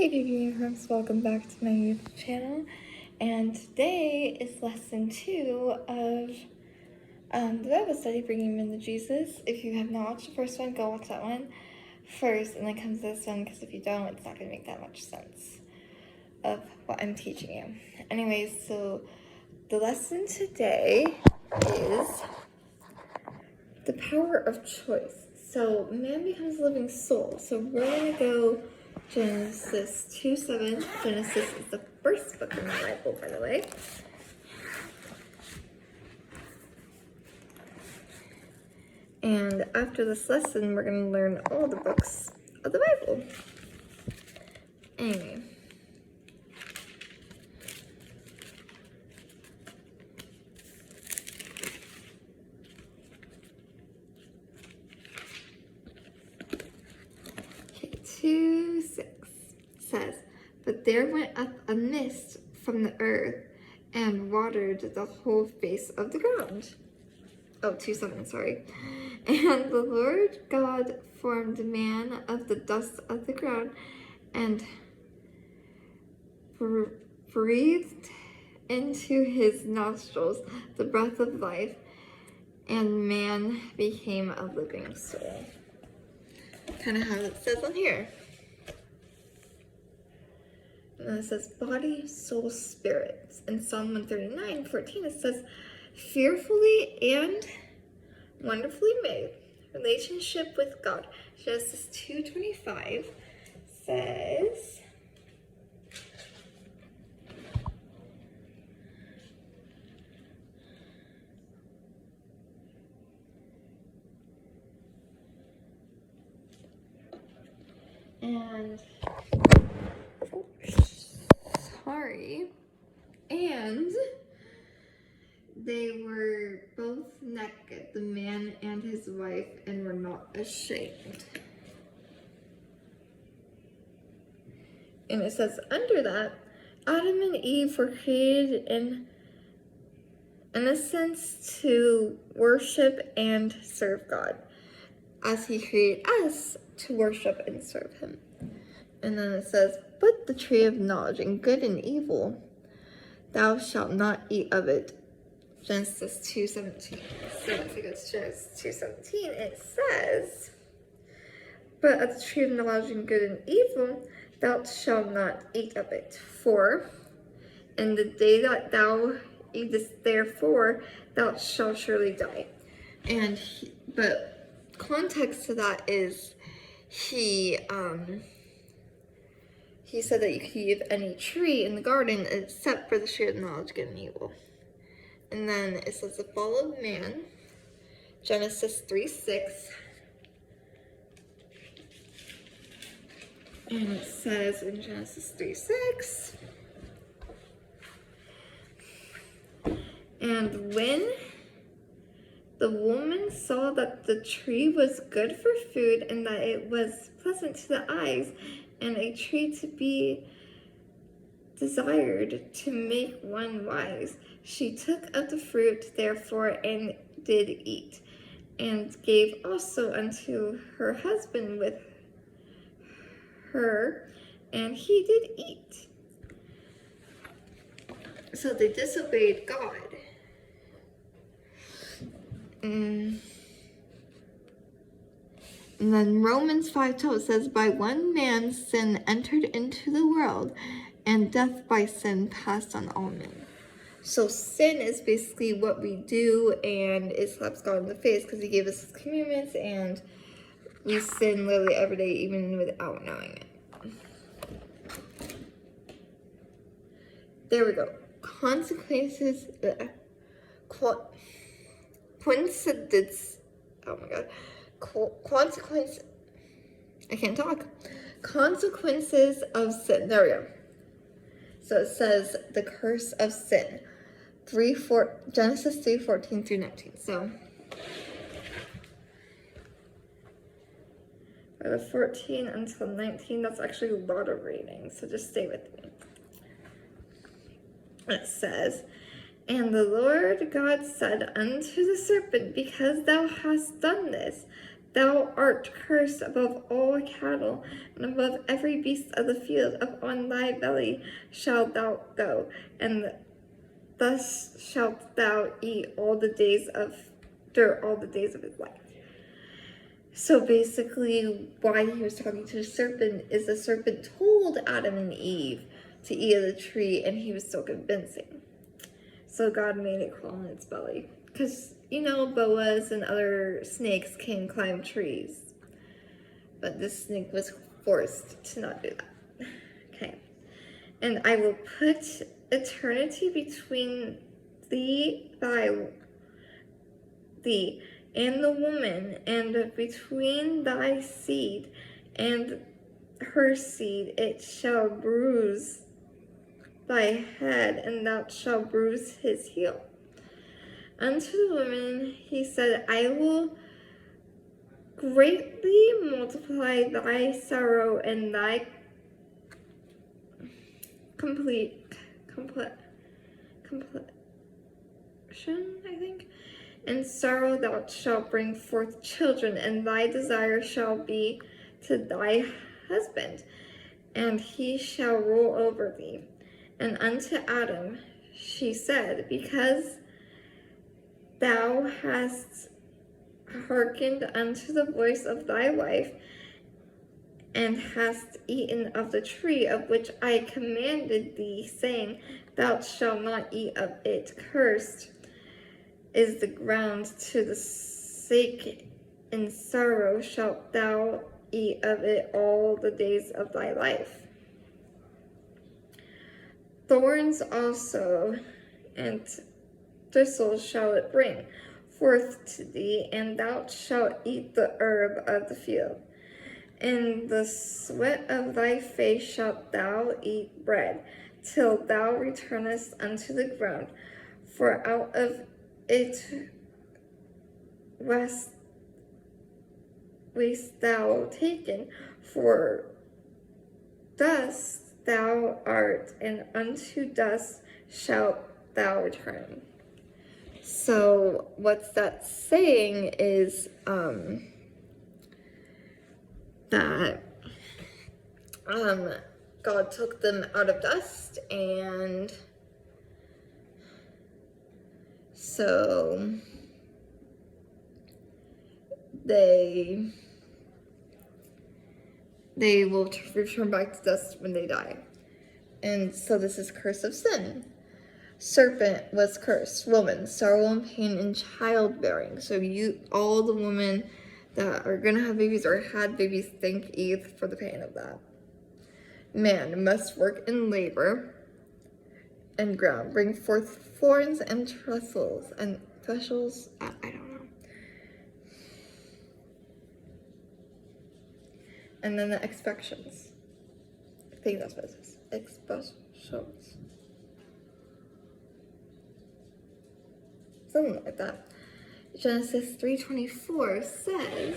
Hey baby, welcome back to my YouTube channel, and today is lesson 2 of the Bible study, Bringing Men to Jesus. If you have not watched the first one, go watch that one first and then come to this one, because if you don't, it's not going to make that much sense of what I'm teaching you. Anyways, so the lesson today is the power of choice. So man becomes a living soul. So we're going to go Genesis 2:7. Genesis is the first book in the Bible, by the way. And after this lesson, we're going to learn all the books of the Bible. Anyway. Okay, 2:6 says, "But there went up a mist from the earth and watered the whole face of the ground." Oh, 2:7, sorry. "And the Lord God formed man of the dust of the ground and breathed into his nostrils the breath of life, and man became a living soul." Kind of how it says on here. And then it says body, soul, spirit. In Psalm 139:14 it says, "Fearfully and wonderfully made." Relationship with God. Genesis 2:25 says, and they were both naked, the man and his wife, and were not ashamed. And it says under that, Adam and Eve were created in innocence to worship and serve God, as he created us to worship and serve him. And then it says, "But the tree of knowledge and good and evil, thou shalt not eat of it." Genesis 2:17. So if we go to Genesis 2:17, it says, "But of the tree of knowledge and good and evil, thou shalt not eat of it. For in the day that thou eatest therefore, thou shalt surely die." But context to that is he said that you could eat of any tree in the garden except for the tree of knowledge, good and evil. And then it says the fall of man, Genesis 3:6. And it says in Genesis 3:6, "And when the woman saw that the tree was good for food, and that it was pleasant to the eyes, and a tree to be desired to make one wise, she took of the fruit therefore and did eat, and gave also unto her husband with her, and he did eat." So they disobeyed God. And then Romans 5:12 says, "By one man's sin entered into the world, and death by sin passed on all men." So sin is basically what we do, and it slaps God in the face because he gave us his commandments, and we sin literally every day, even without knowing it. There we go. Consequences. Coincidence. Oh my god. Consequence. I can't talk. Consequences of sin. There we go. So it says the curse of sin. Genesis 3:14 through 19. So by the 14 until 19, that's actually a lot of reading. So just stay with me. It says, "And the Lord God said unto the serpent, Because thou hast done this, Thou art cursed above all cattle, and above every beast of the field. Upon thy belly shalt thou go, and thus shalt thou eat all the days of his life. So basically, why he was talking to the serpent is the serpent told Adam and Eve to eat of the tree, and he was so convincing. So God made it crawl on its belly. Because, boas and other snakes can climb trees. But this snake was forced to not do that. Okay. And I will put eternity between thee and the woman, and between thy seed and her seed. It shall bruise thy head, and thou shalt bruise his heel. Unto the woman he said, I will greatly multiply thy sorrow and thy completion, I think. In sorrow thou shalt bring forth children, and thy desire shall be to thy husband, and he shall rule over thee. And unto Adam she said, because thou hast hearkened unto the voice of thy wife, and hast eaten of the tree of which I commanded thee, saying, thou shalt not eat of it. Cursed is the ground to the sake, in sorrow shalt thou eat of it all the days of thy life. Thorns also and thistles shall it bring forth to thee, and thou shalt eat the herb of the field. In the sweat of thy face shalt thou eat bread, till thou returnest unto the ground, for out of it wast thou taken, for dust thou art, and unto dust shalt thou return. So what's that saying is that God took them out of dust, and so they will return back to dust when they die. And so this is curse of sin. Serpent was cursed. Woman, sorrow and pain in childbearing. So all the women that are gonna have babies or had babies, thank Eve for the pain of that. Man must work in labor and ground, bring forth thorns and thistles, I don't know. And then the expectations. I think that's what it says. Expectations. Something like that. Genesis 3:24 says,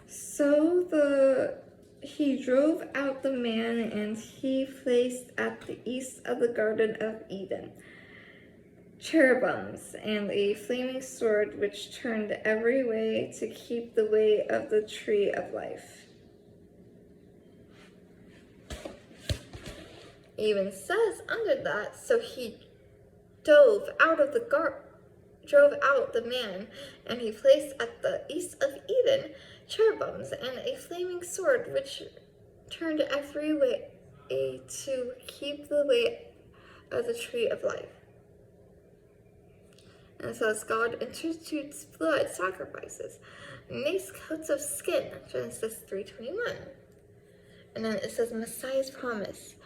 so he drove out the man, and he placed at the east of the Garden of Eden cherubims and a flaming sword which turned every way to keep the way of the tree of life. It even says under that, so he drove out the man, and he placed at the east of Eden cherubims and a flaming sword which turned every way to keep the way of the tree of life. And it says God institutes blood sacrifices, makes coats of skin, Genesis 3:21. And then it says Messiah's promise,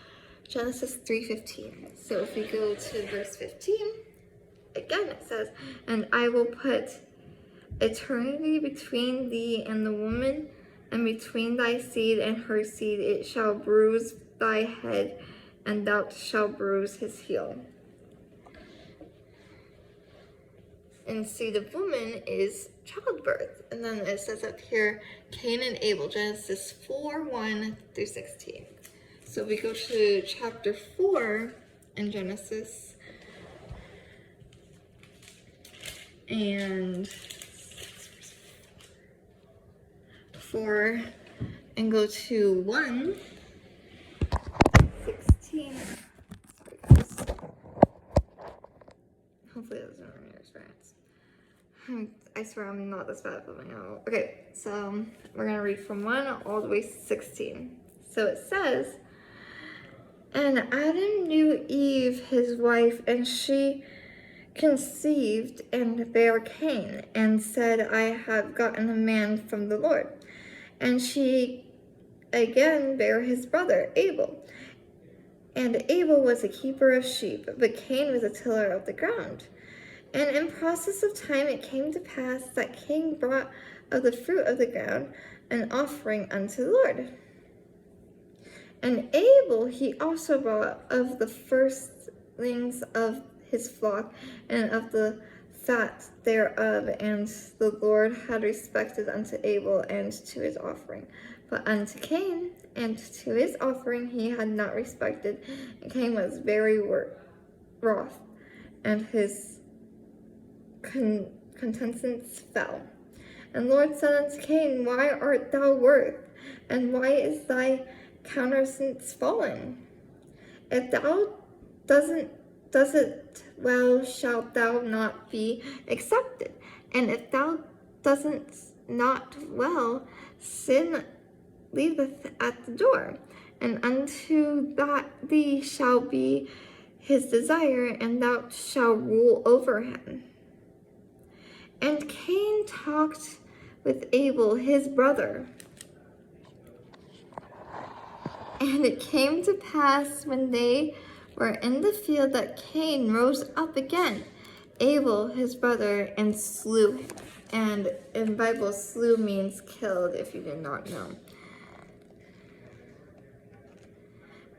Genesis 3:15. So if we go to verse 15, again it says, and I will put eternity between thee and the woman, and between thy seed and her seed. It shall bruise thy head, and thou shalt bruise his heel. And seed of woman is childbirth. And then it says up here, Cain and Abel, Genesis 4:1-16. So we go to chapter 4 in Genesis, and 4 and go to 1:16. Sorry, guys. Hopefully that doesn't ruin your experience. I swear I'm not this bad at building out. Okay, so we're gonna read from 1 all the way to 16. So it says, and Adam knew Eve, his wife, and she conceived and bare Cain, and said, I have gotten a man from the Lord. And she again bare his brother Abel. And Abel was a keeper of sheep, but Cain was a tiller of the ground. And in process of time it came to pass that Cain brought of the fruit of the ground an offering unto the Lord. And Abel he also brought of the firstlings of his flock and of the fat thereof, and the Lord had respected unto Abel and to his offering. But unto Cain and to his offering he had not respected, and Cain was very wroth, and his countenance fell. And the Lord said unto Cain, Why art thou wroth, and why is thy countenance fallen? If thou does it well, shalt thou not be accepted. And if thou doesn't not well, sin leaveth at the door, and unto that thee shall be his desire, and thou shalt rule over him. And Cain talked with Abel his brother. And it came to pass when they were in the field that Cain rose up again, Abel his brother, and slew him. And in Bible, slew means killed, if you did not know.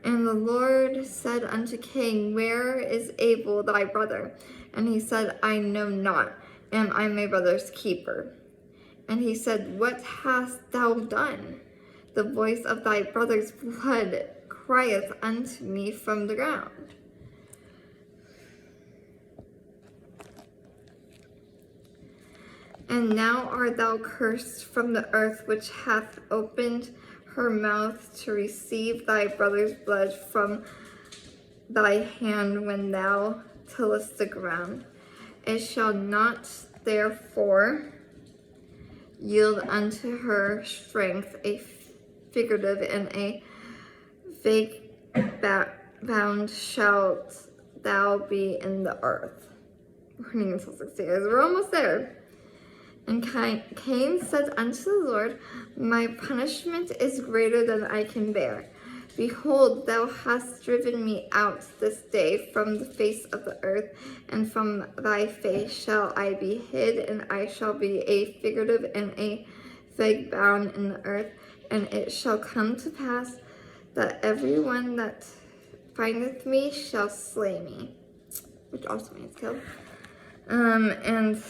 And the Lord said unto Cain, Where is Abel thy brother? And he said, I know not. Am I my brother's keeper? And he said, What hast thou done? The voice of thy brother's blood crieth unto me from the ground. And now art thou cursed from the earth, which hath opened her mouth to receive thy brother's blood from thy hand when thou tillest the ground. It shall not therefore yield unto her strength, a figurative and a vague bound shalt thou be in the earth. We're reading until 60 years. We're almost there. And Cain said unto the Lord, My punishment is greater than I can bear. Behold, thou hast driven me out this day from the face of the earth, and from thy face shall I be hid, and I shall be a figurative and a vague bound in the earth. And it shall come to pass that everyone that findeth me shall slay me, which also means killed. And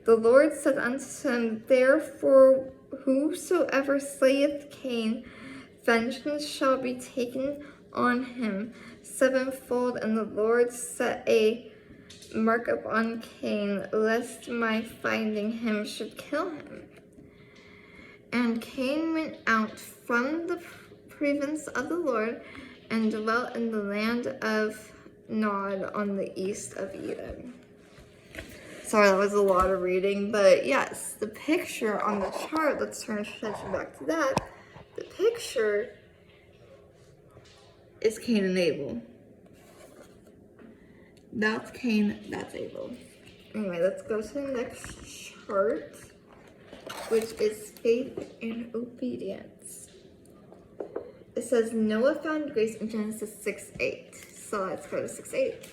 the Lord said unto him, Therefore whosoever slayeth Cain, vengeance shall be taken on him sevenfold. And the Lord set a mark upon Cain, lest my finding him should kill him. And Cain went out from the presence of the Lord, and dwelt in the land of Nod on the east of Eden. Sorry, that was a lot of reading, but yes, the picture on the chart, let's turn attention back to that. The picture is Cain and Abel. That's Cain, that's Abel. Anyway, let's go to the next chart, which is faith and obedience. It says Noah found grace in Genesis 6:8. So let's go to 6:8.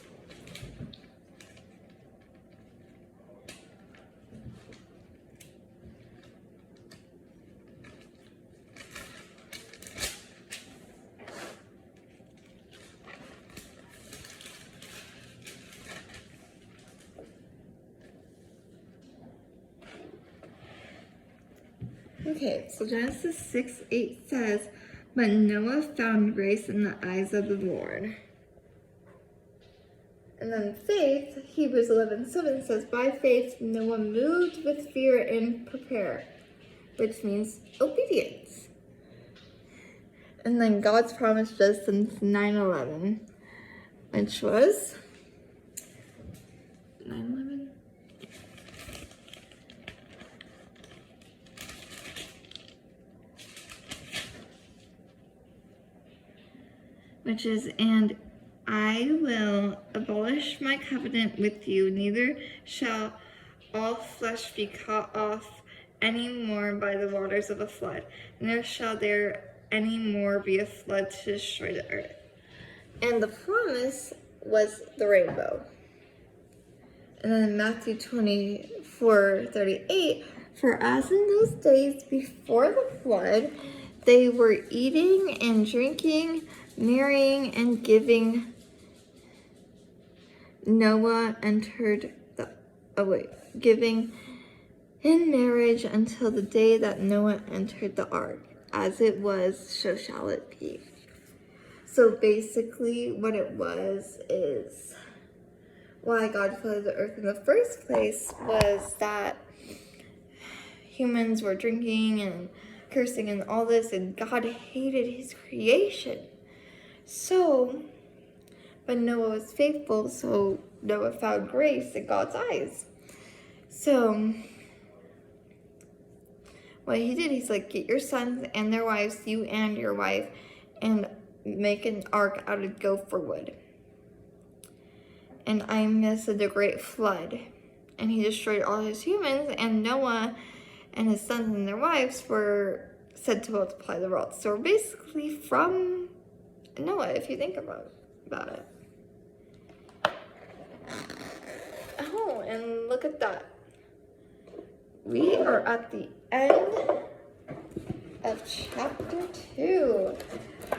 Okay, so Genesis 6:8 says, But Noah found grace in the eyes of the Lord. And then faith, Hebrews 11:7 says, By faith Noah moved with fear and which means obedience. And then God's promise just since 9/11, which was 9/11. Which is, and I will abolish my covenant with you, neither shall all flesh be cut off any more by the waters of a flood, neither shall there any more be a flood to destroy the earth. And the promise was the rainbow. And then Matthew 24:38, for as in those days before the flood, they were eating and drinking, marrying and giving. Noah entered giving in marriage until the day that Noah entered the ark. As it was, so shall it be. So basically what it was is why God flooded the earth in the first place was that humans were drinking and cursing and all this, and God hated his creation. But Noah was faithful, so Noah found grace in God's eyes. So what he did, he's like, get your sons and their wives, you and your wife, and make an ark out of gopher wood. And I missed the great flood. And he destroyed all his humans, and Noah and his sons and their wives were said to multiply the world. So we're basically from Noah, if you think about it. Oh, and look at that. We are at the end of chapter 2.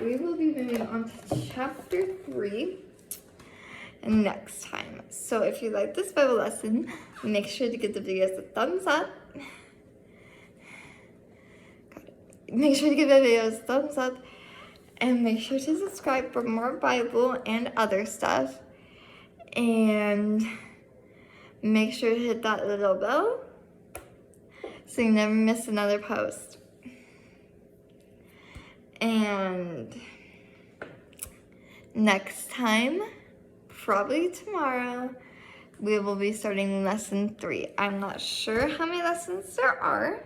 We will be moving on to chapter 3 next time. So if you like this Bible lesson, make sure to give the videos a thumbs up. Make sure to give the videos a thumbs up. And make sure to subscribe for more Bible and other stuff. And make sure to hit that little bell so you never miss another post. And next time, probably tomorrow, we will be starting lesson 3. I'm not sure how many lessons there are,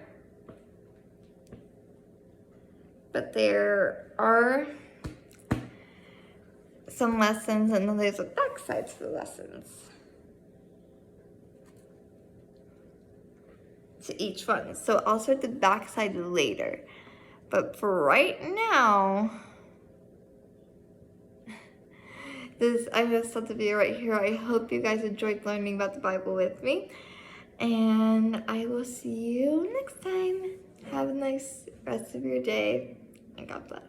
but there are some lessons, and then there's a backside to the lessons to each one. So I'll start the backside later. But for right now, I'm going to stop the video right here. I hope you guys enjoyed learning about the Bible with me. And I will see you next time. Have a nice rest of your day. And God bless.